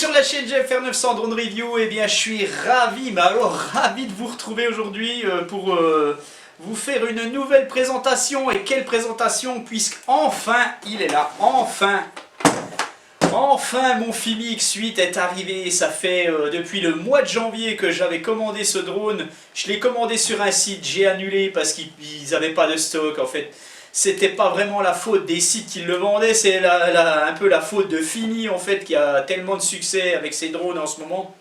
sur la chaîne GFR 900 Drone Review. Et bien je suis ravi, mais alors ravi de vous retrouver aujourd'hui pour vous faire une nouvelle présentation. Et quelle présentation, puisque enfin il est là, enfin mon Fimi X8 est arrivé. Ça fait depuis le mois de janvier que j'avais commandé ce drone. Je l'ai commandé sur un site, j'ai annulé parce qu'ils n'avaient pas de stock en fait. C'était pas vraiment la faute des sites qui le vendaient, c'est un peu la faute de Fimi en fait, qui a tellement de succès avec ses drones en ce moment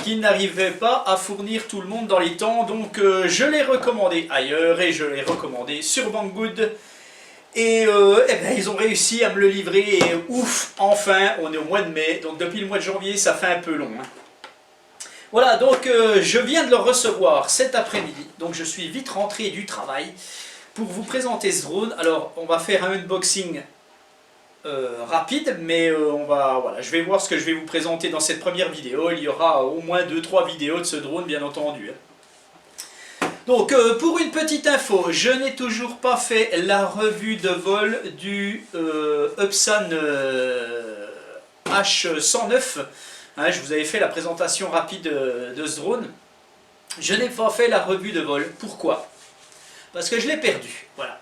qu'il n'arrivait pas à fournir tout le monde dans les temps. Donc je l'ai recommandé ailleurs et je l'ai recommandé sur Banggood. Et ben, ils ont réussi à me le livrer et ouf, enfin, on est au mois de mai, donc depuis le mois de janvier ça fait un peu long. Hein. Voilà, donc je viens de le recevoir cet après-midi, donc je suis vite rentré du travail pour vous présenter ce drone. Alors on va faire un unboxing rapide, mais voilà, je vais voir ce que je vais vous présenter dans cette première vidéo. Il y aura au moins 2-3 vidéos de ce drone bien entendu. Donc pour une petite info, je n'ai toujours pas fait la revue de vol du Upsan H109. Hein, je vous avais fait la présentation rapide de ce drone. Je n'ai pas fait la revue de vol. Pourquoi? Parce que je l'ai perdu. Voilà.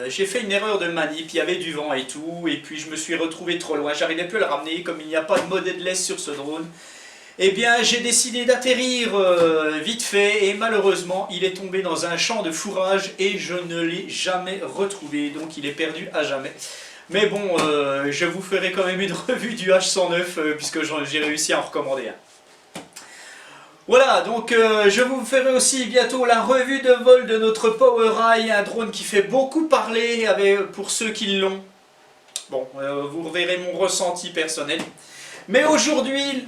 J'ai fait une erreur de manip, il y avait du vent et tout, et puis je me suis retrouvé trop loin. J'arrivais plus à le ramener, comme il n'y a pas de mode headless sur ce drone. Eh bien, j'ai décidé d'atterrir vite fait et malheureusement, il est tombé dans un champ de fourrage et je ne l'ai jamais retrouvé. Donc, il est perdu à jamais. Mais bon, je vous ferai quand même une revue du H109 puisque j'ai réussi à en recommander un. Voilà, donc je vous ferai aussi bientôt la revue de vol de notre PowerEye, un drone qui fait beaucoup parler pour ceux qui l'ont. Bon, vous verrez mon ressenti personnel. Mais aujourd'hui...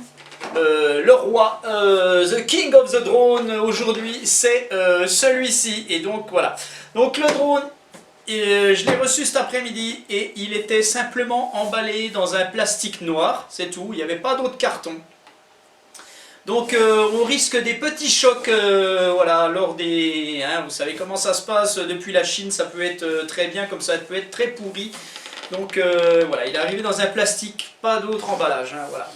le roi, the king of the drone, aujourd'hui c'est celui-ci. Et donc voilà. Donc le drone, je l'ai reçu cet après-midi et il était simplement emballé dans un plastique noir, c'est tout, il n'y avait pas d'autre carton. Donc on risque des petits chocs voilà, lors des... Hein, vous savez comment ça se passe, depuis la Chine ça peut être très bien comme ça peut être très pourri. Donc voilà, il est arrivé dans un plastique, pas d'autre emballage, hein, voilà.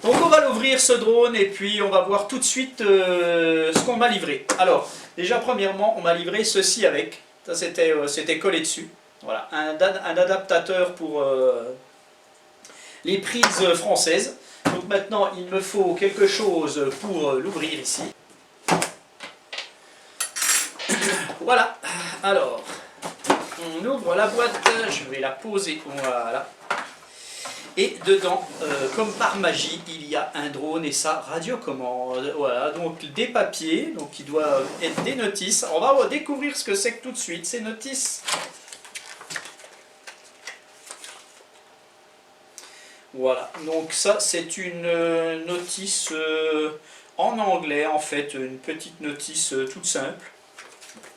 Donc on va l'ouvrir ce drone et puis on va voir tout de suite ce qu'on m'a livré. Alors, déjà premièrement, on m'a livré ceci avec. Ça c'était collé dessus. Voilà, un adaptateur pour les prises françaises. Donc maintenant, il me faut quelque chose pour l'ouvrir ici. Voilà, alors, on ouvre la boîte, je vais la poser, voilà. Et dedans, comme par magie, il y a un drone et sa radiocommande. Voilà, donc des papiers, donc qui doivent être des notices. On va découvrir ce que c'est que tout de suite, ces notices. Voilà, donc ça c'est une notice en anglais en fait, une petite notice toute simple.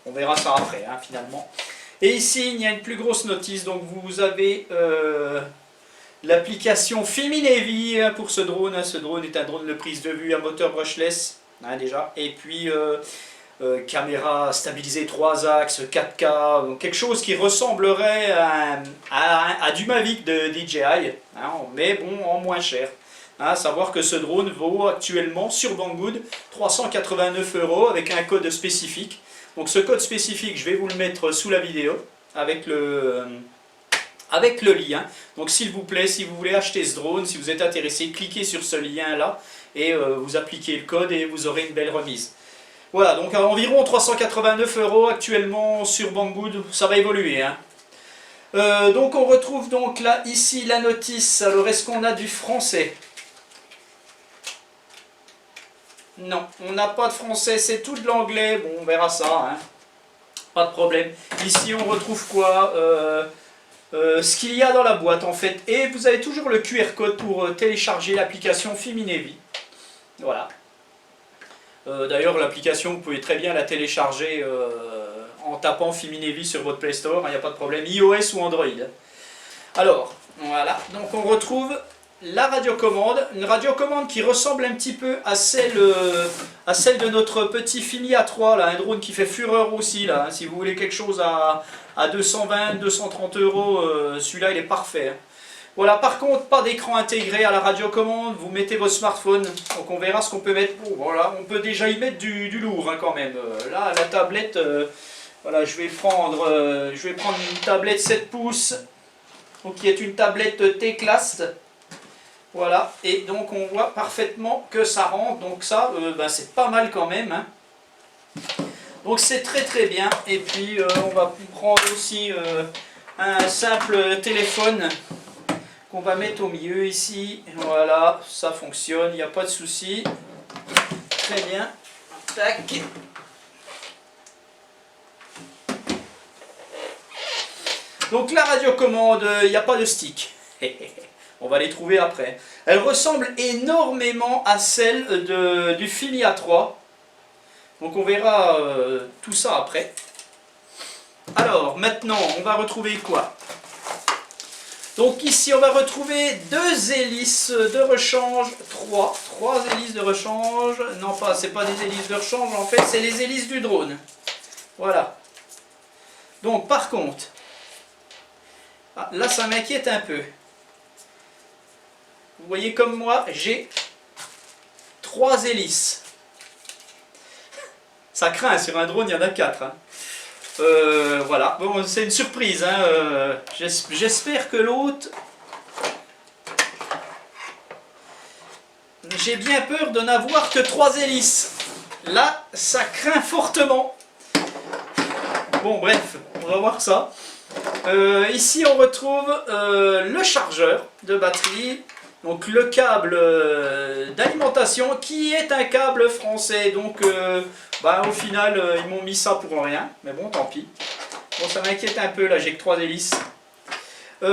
On verra ça après, hein, finalement. Et ici, il y a une plus grosse notice, donc vous avez... l'application Fimi Navy pour ce drone. Ce drone est un drone de prise de vue à moteur brushless, hein, déjà. Et puis caméra stabilisée 3 axes, 4K, donc quelque chose qui ressemblerait à du Mavic de DJI, hein, mais bon, en moins cher. Hein, savoir que ce drone vaut actuellement sur Banggood 389 € avec un code spécifique. Donc ce code spécifique, je vais vous le mettre sous la vidéo avec le lien. Donc s'il vous plaît, si vous voulez acheter ce drone, si vous êtes intéressé, cliquez sur ce lien là et vous appliquez le code et vous aurez une belle remise. Voilà, donc à environ 389 € actuellement sur Banggood, ça va évoluer. Hein. Donc on retrouve donc là, ici la notice. Alors est-ce qu'on a du français? Non, on n'a pas de français, c'est tout de l'anglais. Bon, on verra ça, hein. Pas de problème. Ici on retrouve quoi? Ce qu'il y a dans la boîte en fait, et vous avez toujours le QR code pour télécharger l'application Fimi Navy. Voilà. D'ailleurs l'application vous pouvez très bien la télécharger en tapant Fimi Navy sur votre Play Store, il n'y a pas de problème, iOS ou Android. Alors voilà, donc on retrouve la radiocommande, une radiocommande qui ressemble un petit peu à celle de notre petit Fimi A3, là, un drone qui fait fureur aussi, là, hein, si vous voulez quelque chose à 220-230 €, celui-là il est parfait. Hein. Voilà, par contre, pas d'écran intégré à la radiocommande, vous mettez votre smartphone, donc on verra ce qu'on peut mettre. Bon, voilà, on peut déjà y mettre du lourd hein, quand même. Là, la tablette, voilà, je vais prendre une tablette 7 pouces, donc qui est une tablette T-Class. Voilà, et donc on voit parfaitement que ça rentre, donc ça, c'est pas mal quand même. Hein. Donc c'est très très bien, et puis on va prendre aussi un simple téléphone qu'on va mettre au milieu ici, voilà, ça fonctionne, il n'y a pas de souci, très bien, tac. Donc la radiocommande, il n'y a pas de stick, on va les trouver après. Elle ressemble énormément à celle du Fimi A3, donc on verra tout ça après. Alors maintenant, on va retrouver quoi? Donc ici, on va retrouver 2 hélices de rechange, 3 hélices de rechange. Non, c'est pas des hélices de rechange, en fait, c'est les hélices du drone. Voilà. Donc par contre, là ça m'inquiète un peu. Vous voyez comme moi, j'ai 3 hélices. Ça craint, sur un drone, il y en a 4. Hein. Voilà, bon, c'est une surprise. Hein. J'espère que l'autre... J'ai bien peur de n'avoir que 3 hélices. Là, ça craint fortement. Bon, bref, on va voir ça. Ici, on retrouve le chargeur de batterie. Donc le câble d'alimentation qui est un câble français. Donc au final ils m'ont mis ça pour rien. Mais bon tant pis. Bon ça m'inquiète un peu là, j'ai que 3 hélices. Les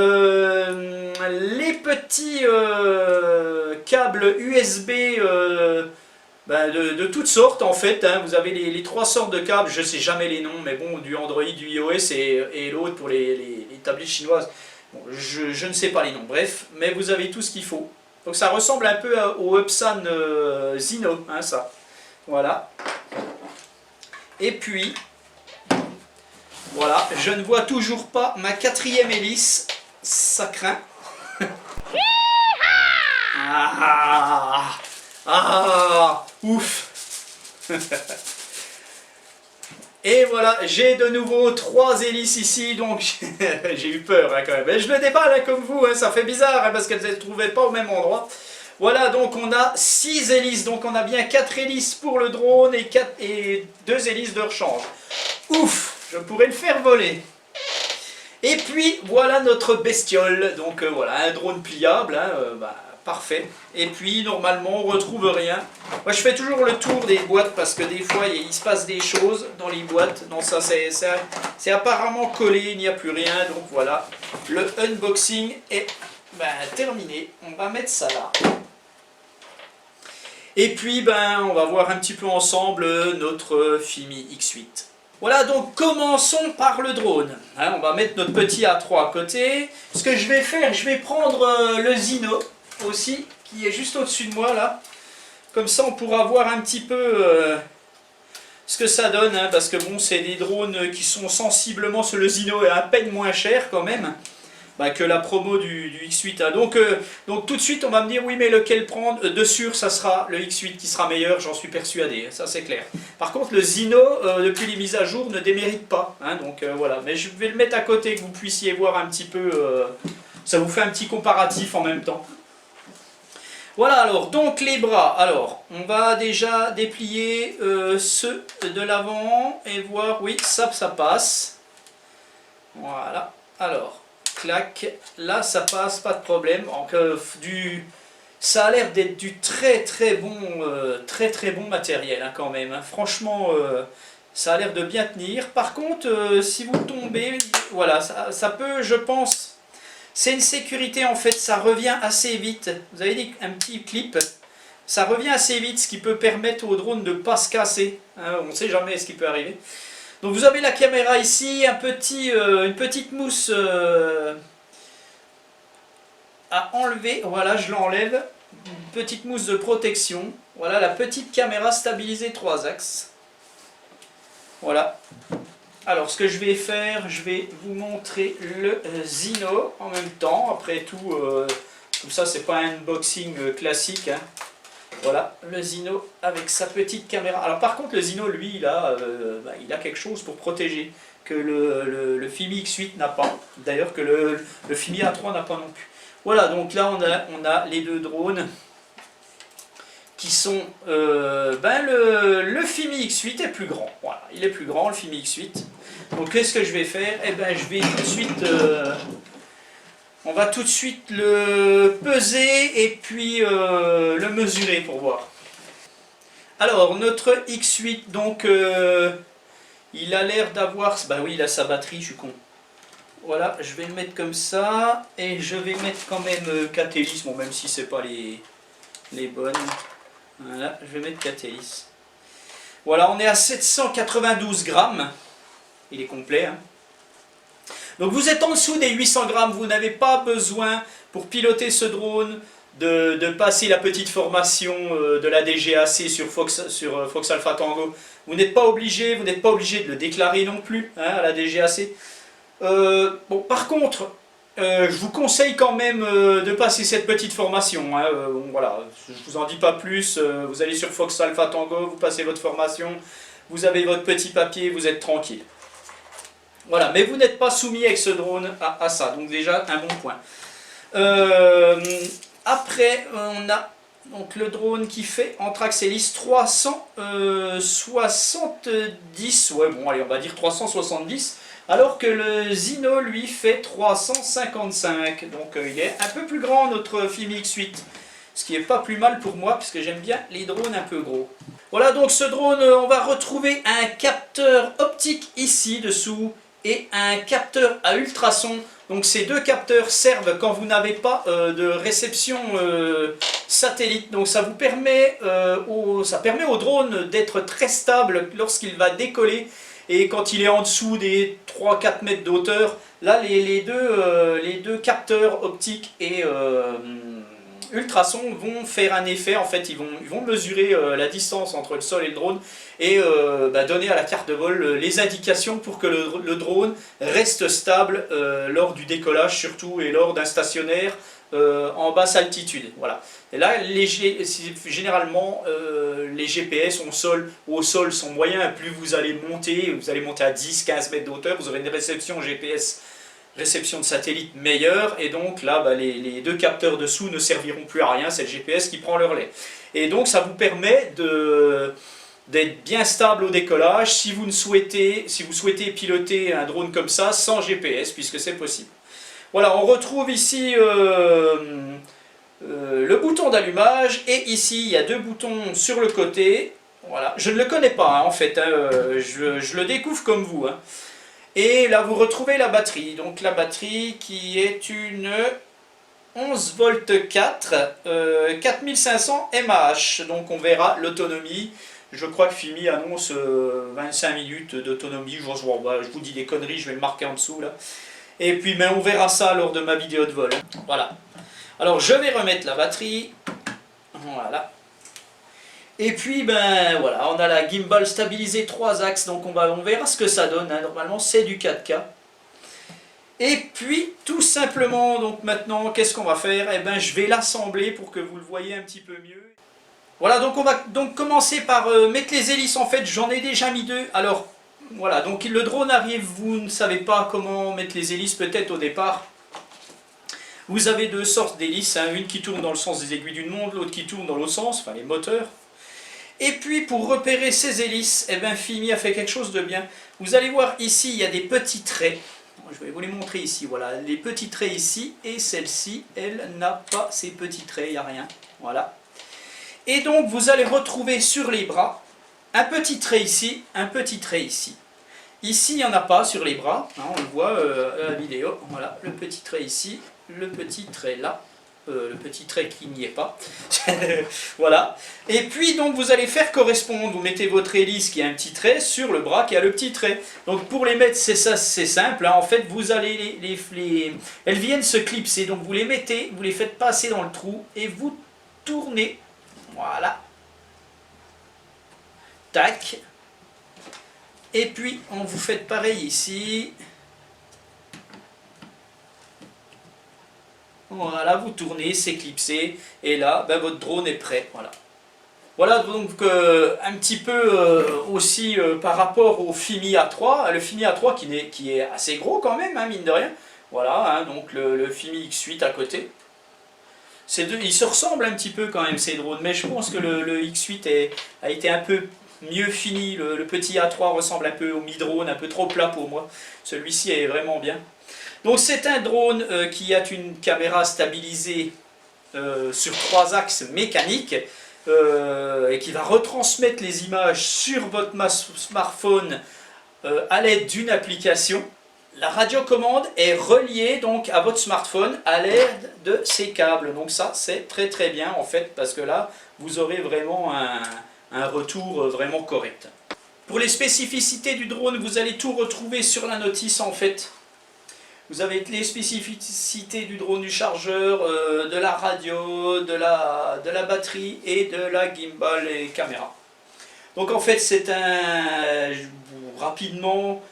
petits câbles USB de toutes sortes en fait. Hein. Vous avez les 3 sortes de câbles, je sais jamais les noms. Mais bon du Android, du iOS et l'autre pour les tablettes chinoises. Bon, je ne sais pas les noms, bref, mais vous avez tout ce qu'il faut. Donc ça ressemble un peu au Epson Zino, hein, ça. Voilà. Et puis, voilà, je ne vois toujours pas ma 4e hélice. Ça craint. Ouf. Et voilà, j'ai de nouveau 3 hélices ici, donc j'ai eu peur hein, quand même. Et je le déballe hein, comme vous, hein, ça fait bizarre hein, parce qu'elles ne se trouvaient pas au même endroit. Voilà, donc on a 6 hélices, donc on a bien 4 hélices pour le drone et 2 hélices de rechange. Ouf, je pourrais le faire voler. Et puis voilà notre bestiole, donc voilà, un drone pliable, hein, parfait. Et puis normalement on retrouve rien. Moi je fais toujours le tour des boîtes parce que des fois il se passe des choses dans les boîtes. Non ça c'est apparemment collé, il n'y a plus rien. Donc voilà, le unboxing est terminé. On va mettre ça là. Et puis on va voir un petit peu ensemble notre Fimi X8. Voilà, donc commençons par le drone. Hein, on va mettre notre petit A3 à côté. Ce que je vais faire, je vais prendre le Zino aussi, qui est juste au-dessus de moi là. Comme ça on pourra voir un petit peu ce que ça donne, hein, parce que bon, c'est des drones qui sont sensiblement, le Zino est à peine moins cher quand même. Que la promo du X8. Hein. Donc tout de suite on va me dire oui mais lequel prendre, de sûr ça sera le X8 qui sera meilleur, j'en suis persuadé, ça c'est clair. Par contre le Zino depuis les mises à jour ne démérite pas, hein, donc voilà, mais je vais le mettre à côté que vous puissiez voir un petit peu, ça vous fait un petit comparatif en même temps. Voilà alors, donc les bras, alors on va déjà déplier ceux de l'avant et voir, oui ça passe, voilà, alors clac, là ça passe, pas de problème. Donc, ça a l'air d'être du très bon matériel hein, quand même. Hein. Franchement, ça a l'air de bien tenir. Par contre, si vous tombez, voilà, ça peut, je pense, c'est une sécurité en fait, ça revient assez vite. Vous avez un petit clip, ça revient assez vite, ce qui peut permettre au drone de ne pas se casser. Hein, on ne sait jamais ce qui peut arriver. Donc vous avez la caméra ici, une petite mousse à enlever, voilà je l'enlève, une petite mousse de protection, voilà la petite caméra stabilisée 3 axes, voilà, Alors, ce que je vais faire, je vais vous montrer le Zino en même temps. Après tout, comme ça, c'est pas un unboxing classique, hein. Voilà, le Zino avec sa petite caméra. Alors par contre, le Zino, lui, il a quelque chose pour protéger, que le Fimi X8 n'a pas. D'ailleurs, que le Fimi A3 n'a pas non plus. Voilà, donc là, on a les deux drones qui sont... le Fimi X8 est plus grand. Voilà, il est plus grand, le Fimi X8. Donc qu'est-ce que je vais faire? Eh ben, je vais tout de suite... on va tout de suite le peser et puis le mesurer pour voir. Alors, notre X8, donc, il a l'air d'avoir... Bah oui, il a sa batterie, je suis con. Voilà, je vais le mettre comme ça. Et je vais mettre quand même Catalyst, bon, même si c'est pas les bonnes. Voilà, je vais mettre Catalyst. Voilà, on est à 792 grammes. Il est complet, hein. Donc vous êtes en dessous des 800 grammes, vous n'avez pas besoin pour piloter ce drone de passer la petite formation de la DGAC sur Fox Alpha Tango. Vous n'êtes pas obligé, de le déclarer non plus, hein, à la DGAC. Bon, par contre, je vous conseille quand même de passer cette petite formation, hein. Bon, voilà, je ne vous en dis pas plus, vous allez sur Fox Alpha Tango, vous passez votre formation, vous avez votre petit papier, vous êtes tranquille. Voilà, mais vous n'êtes pas soumis avec ce drone à ça, donc déjà un bon point. Après, on a donc le drone qui fait en Traxelis 370, ouais bon allez on va dire 370, alors que le Zino lui fait 355, donc il est un peu plus grand notre Fimi X8, ce qui n'est pas plus mal pour moi, puisque j'aime bien les drones un peu gros. Voilà, donc ce drone, on va retrouver un capteur optique ici dessous, et un capteur à ultrasons. Donc ces deux capteurs servent quand vous n'avez pas de réception satellite. Donc ça vous permet, permet au drone d'être très stable lorsqu'il va décoller. Et quand il est en dessous des 3-4 mètres de hauteur, là les deux capteurs optiques et ultrasons vont faire un effet. En fait, ils vont mesurer la distance entre le sol et le drone et donner à la carte de vol les indications pour que le drone reste stable lors du décollage surtout, et lors d'un stationnaire en basse altitude. Voilà. Et là, généralement, les GPS au sol sont moyens. Plus vous allez monter à 10-15 mètres de hauteur, vous aurez une réception GPS, réception de satellite meilleure, et donc là les deux capteurs dessous ne serviront plus à rien, c'est le GPS qui prend le relais. Et donc ça vous permet d'être bien stable au décollage si vous souhaitez piloter un drone comme ça sans GPS, puisque c'est possible. Voilà, on retrouve ici le bouton d'allumage, et ici il y a deux boutons sur le côté. Voilà, je ne le connais pas, hein, en fait, hein, je le découvre comme vous, hein. Et là vous retrouvez la batterie, donc la batterie qui est une 11 volts 4, 4500 mAh, donc on verra l'autonomie. Je crois que Fimi annonce 25 minutes d'autonomie, je vous dis des conneries, je vais le marquer en dessous là. Et puis ben, on verra ça lors de ma vidéo de vol. Voilà. Alors je vais remettre la batterie, voilà. Et puis ben voilà, on a la gimbal stabilisée 3 axes, donc on verra ce que ça donne, hein. Normalement c'est du 4K. Et puis tout simplement, donc maintenant qu'est-ce qu'on va faire? Eh ben je vais l'assembler pour que vous le voyez un petit peu mieux. Voilà, donc on va donc commencer par mettre les hélices. En fait j'en ai déjà mis deux. Alors voilà, donc le drone arrive, vous ne savez pas comment mettre les hélices peut-être au départ. Vous avez deux sortes d'hélices, hein, une qui tourne dans le sens des aiguilles d'une montre, l'autre qui tourne dans l'autre sens, enfin les moteurs. Et puis pour repérer ces hélices, eh ben, Fimi a fait quelque chose de bien. Vous allez voir ici, il y a des petits traits. Je vais vous les montrer ici, voilà, les petits traits ici, et celle-ci, elle n'a pas ces petits traits, il n'y a rien. Voilà. Et donc vous allez retrouver sur les bras un petit trait ici, un petit trait ici. Ici, il n'y en a pas sur les bras, hein, on le voit à la vidéo. Voilà, le petit trait ici, le petit trait là. Le petit trait qui n'y est pas. Voilà. Et puis donc vous allez faire correspondre, vous mettez votre hélice qui a un petit trait sur le bras qui a le petit trait. Donc pour les mettre, c'est simple, hein. En fait vous allez elles viennent se clipser, donc vous les mettez, vous les faites passer dans le trou et vous tournez. Voilà. Tac. Et puis, on vous fait pareil ici. Voilà, vous tournez, c'est clipsé, et là, ben, votre drone est prêt. Voilà. Voilà donc un petit peu aussi par rapport au Fimi A3, le Fimi A3 qui est assez gros quand même, hein, mine de rien. Voilà, hein, donc le Fimi X8 à côté. Ils se ressemblent un petit peu quand même ces drones, mais je pense que le X8 a été un peu mieux fini. Le petit A3 ressemble un peu au Mi Drone, un peu trop plat pour moi. Celui-ci est vraiment bien. Donc c'est un drone qui a une caméra stabilisée sur 3 axes mécaniques et qui va retransmettre les images sur votre smartphone à l'aide d'une application. La radiocommande est reliée donc à votre smartphone à l'aide de ces câbles. Donc ça c'est très très bien en fait parce que là vous aurez vraiment un retour vraiment correct. Pour les spécificités du drone, vous allez tout retrouver sur la notice en fait. Vous avez les spécificités du drone, du chargeur, de la radio, de la batterie et de la gimbal et caméra. Donc en fait c'est rapidement,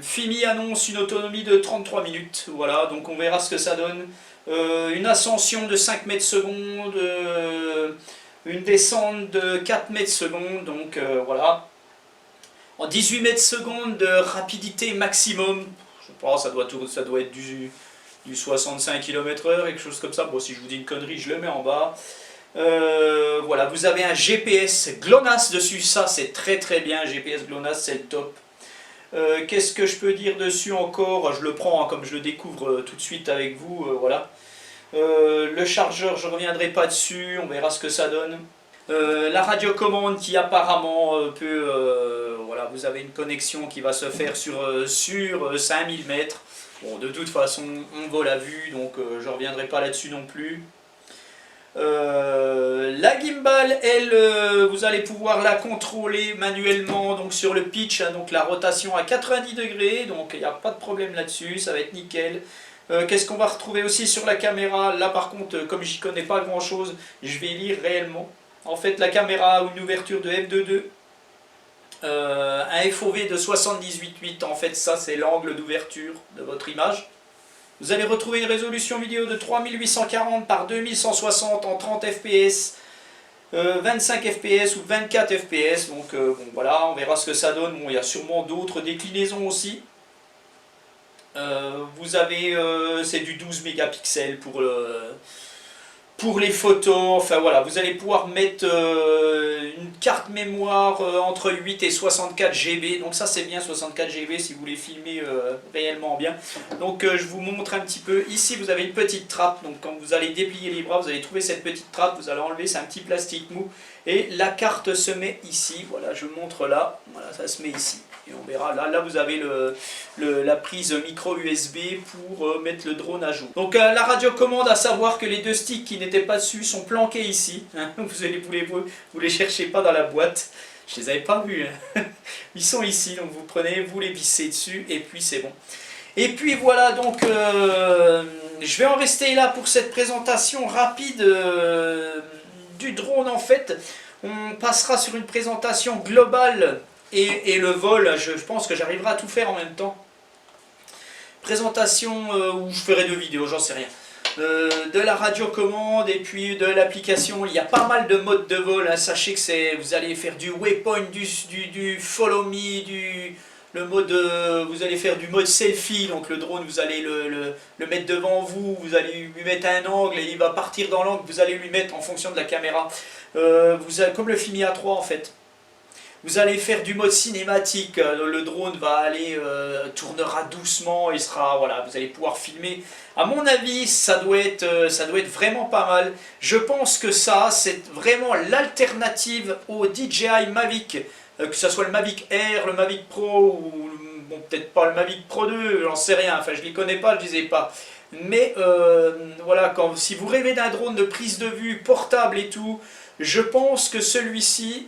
Fimi annonce une autonomie de 33 minutes. Voilà, donc on verra ce que ça donne. Une ascension de 5 mètres secondes, une descente de 4 mètres secondes, donc voilà. En 18 mètres secondes de rapidité maximum. Je pense que ça doit être du 65 km/h, quelque chose comme ça. Bon, si je vous dis une connerie, je le mets en bas. Voilà, vous avez un GPS GLONASS dessus, ça c'est très très bien, GPS GLONASS c'est le top. Qu'est-ce que je peux dire dessus encore? Je le prends hein, comme je le découvre tout de suite avec vous, voilà. Le chargeur, je ne reviendrai pas dessus, on verra ce que ça donne. La radiocommande qui apparemment peut, voilà, vous avez une connexion qui va se faire sur 5000 mètres. Bon, de toute façon, on vole à vue, donc je ne reviendrai pas là-dessus non plus. La gimbal, elle, vous allez pouvoir la contrôler manuellement donc sur le pitch, hein, donc la rotation à 90 degrés, donc il n'y a pas de problème là-dessus, ça va être nickel. Qu'est-ce qu'on va retrouver aussi sur la caméra? Là par contre, comme j'y connais pas grand chose, je vais lire réellement. En fait, la caméra a une ouverture de f2.2, un FOV de 78.8, en fait ça c'est l'angle d'ouverture de votre image. Vous allez retrouver une résolution vidéo de 3840 par 2160 en 30 fps, 25 fps ou 24 fps, donc bon, voilà, on verra ce que ça donne. Bon, il y a sûrement d'autres déclinaisons aussi. Vous avez, c'est du 12 mégapixels pour les photos, enfin voilà, vous allez pouvoir mettre une carte mémoire entre 8 et 64 GB, donc ça c'est bien 64 GB si vous voulez filmer réellement bien. Donc je vous montre un petit peu, ici vous avez une petite trappe, donc quand vous allez déplier les bras, vous allez trouver cette petite trappe, vous allez enlever, c'est un petit plastique mou, et la carte se met ici, voilà je vous montre là, voilà ça se met ici. Et on verra, là vous avez la prise micro USB pour mettre le drone à jour. Donc la radiocommande, à savoir que les deux sticks qui n'étaient pas dessus sont planqués ici. Hein, vous les cherchez pas dans la boîte. Je les avais pas vus. Hein. Ils sont ici, donc vous prenez, vous les vissez dessus et puis c'est bon. Et puis voilà, donc je vais en rester là pour cette présentation rapide du drone en fait. On passera sur une présentation globale. Et le vol, je pense que j'arriverai à tout faire en même temps. Présentation où je ferai 2 vidéos, j'en sais rien. De la radiocommande et puis de l'application. Il y a pas mal de modes de vol. Hein. Sachez que vous allez faire du waypoint, du follow me, vous allez faire du mode selfie. Donc le drone, vous allez le mettre devant vous. Vous allez lui mettre un angle et il va partir dans l'angle que vous allez lui mettre en fonction de la caméra. Comme le Fimi A3 en fait. Vous allez faire du mode cinématique, le drone va aller, tournera doucement, voilà, vous allez pouvoir filmer. À mon avis, ça doit être vraiment pas mal. Je pense que ça, c'est vraiment l'alternative au DJI Mavic, que ce soit le Mavic Air, le Mavic Pro, ou bon, peut-être pas le Mavic Pro 2, j'en sais rien, enfin je les connais pas, je les ai pas. Mais voilà, si vous rêvez d'un drone de prise de vue portable et tout, je pense que celui-ci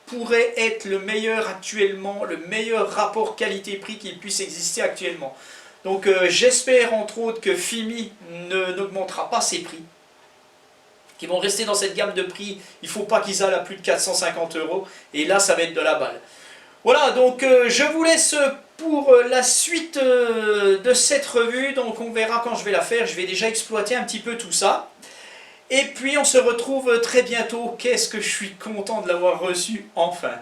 pourrait être le meilleur actuellement, le meilleur rapport qualité-prix qui puisse exister actuellement. Donc j'espère entre autres que Fimi n'augmentera pas ses prix, qu'ils vont rester dans cette gamme de prix. Il ne faut pas qu'ils aillent à plus de 450 €, et là ça va être de la balle. Voilà, donc je vous laisse pour la suite de cette revue. Donc on verra quand je vais la faire. Je vais déjà exploiter un petit peu tout ça. Et puis on se retrouve très bientôt. Qu'est-ce que je suis content de l'avoir reçu enfin.